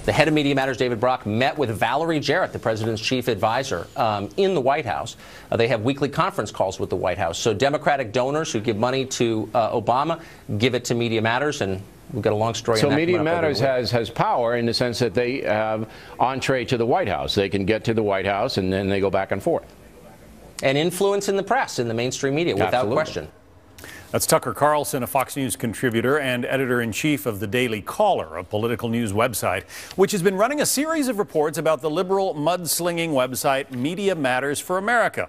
The head of Media Matters, David Brock, met with Valerie Jarrett, the president's chief advisor, in the White House. They have weekly conference calls with the White House. So Democratic donors who give money to Obama give it to Media Matters, and we've got a long story. So Media Matters has power in the sense that they have entree to the White House. They can get to the White House, and then they go back and forth. And influence in the press, in the mainstream media, without question. That's Tucker Carlson, a Fox News contributor and editor-in-chief of the Daily Caller, a political news website, which has been running a series of reports about the liberal mudslinging website Media Matters for America,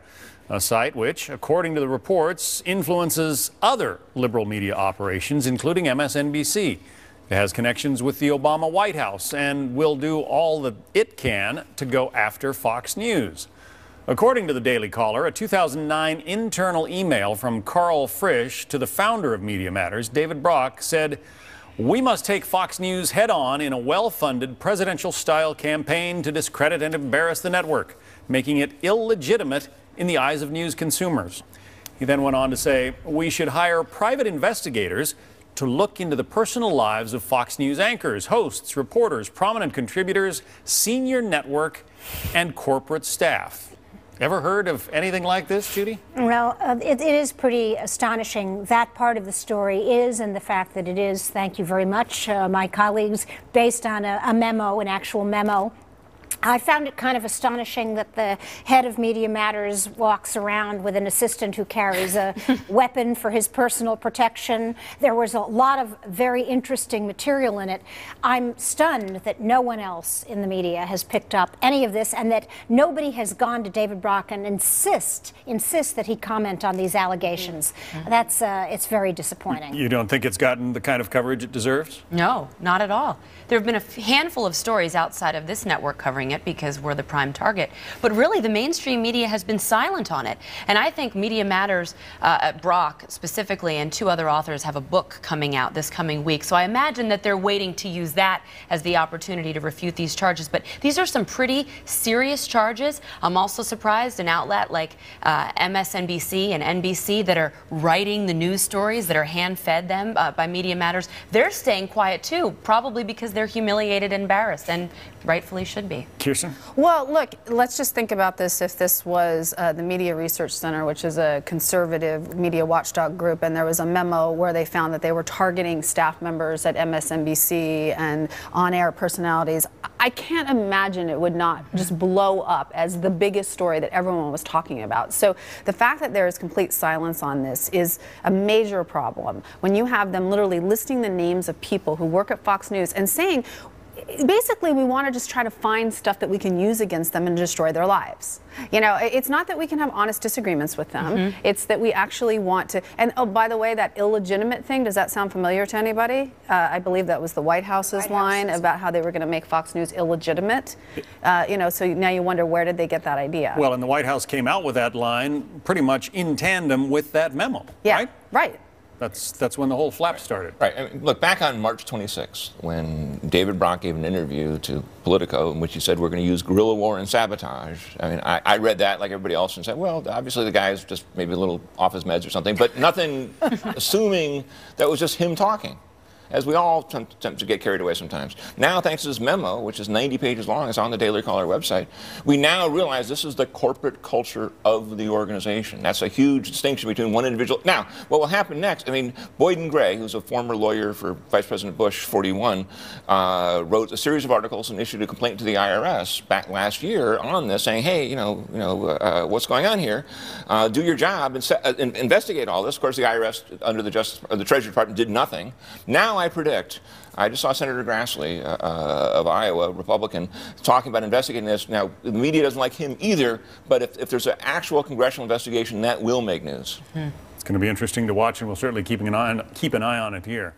a site which, according to the reports, influences other liberal media operations, including MSNBC. It has connections with the Obama White House and will do all that it can to go after Fox News. According to the Daily Caller, a 2009 internal email from Carl Frisch to the founder of Media Matters, David Brock, said, "We must take Fox News head-on in a well-funded presidential-style campaign to discredit and embarrass the network, making it illegitimate in the eyes of news consumers." He then went on to say, "We should hire private investigators to look into the personal lives of Fox News anchors, hosts, reporters, prominent contributors, senior network, and corporate staff." Ever heard of anything like this, Judy? Well, it is pretty astonishing. That part of the story is, and the fact that it is, thank you very much, my colleagues, based on a memo, an actual memo. I found it kind of astonishing that the head of Media Matters walks around with an assistant who carries a weapon for his personal protection. There was a lot of very interesting material in it. I'm stunned that no one else in the media has picked up any of this, and that nobody has gone to David Brock and insist that he comment on these allegations. That's it's very disappointing. You don't think it's gotten the kind of coverage it deserves? No, not at all. There have been a handful of stories outside of this network covering it because we're the prime target. But really, the mainstream media has been silent on it. And I think Media Matters, Brock specifically, and two other authors have a book coming out this coming week. So I imagine that they're waiting to use that as the opportunity to refute these charges. But these are some pretty serious charges. I'm also surprised an outlet like MSNBC and NBC that are writing the news stories that are hand-fed them by Media Matters, they're staying quiet too, probably because they're humiliated and embarrassed, and rightfully should be. Kirsten? Well, look, let's just think about this. If this was the Media Research Center, which is a conservative media watchdog group, and there was a memo where they found that they were targeting staff members at MSNBC and on-air personalities, I can't imagine it would not just blow up as the biggest story that everyone was talking about. So the fact that there is complete silence on this is a major problem. When you have them literally listing the names of people who work at Fox News and saying, basically, we want to just try to find stuff that we can use against them and destroy their lives. You know, it's not that we can have honest disagreements with them. It's that we actually want to. And oh, by the way, that illegitimate thing, does that sound familiar to anybody? I believe that was the White House's line about how they were going to make Fox News illegitimate. You know, so now you wonder, where did they get that idea? Well, and the White House came out with that line pretty much in tandem with that memo, right? Right. That's when the whole flap started. Right. I mean, look, back on March 26th, when David Brock gave an interview to Politico in which he said we're going to use guerrilla war and sabotage. I mean, I read that like everybody else and said, well, obviously the guy's just maybe a little off his meds or something, but nothing assuming that was just him talking, as we all tend to get carried away sometimes. Now, thanks to this memo, which is 90 pages long, it's on the Daily Caller website, we now realize this is the corporate culture of the organization. That's a huge distinction between one individual. Now, what will happen next, I mean, Boyden Gray, who's a former lawyer for Vice President Bush, 41, wrote a series of articles and issued a complaint to the IRS back last year on this, saying, hey, what's going on here? Do your job and investigate all this. Of course, the IRS, under the Treasury Department, did nothing. Now, I predict, I just saw Senator Grassley of Iowa, Republican, talking about investigating this. Now, the media doesn't like him either, but if there's an actual congressional investigation, that will make news. It's going to be interesting to watch, and we'll certainly keep an eye on it here.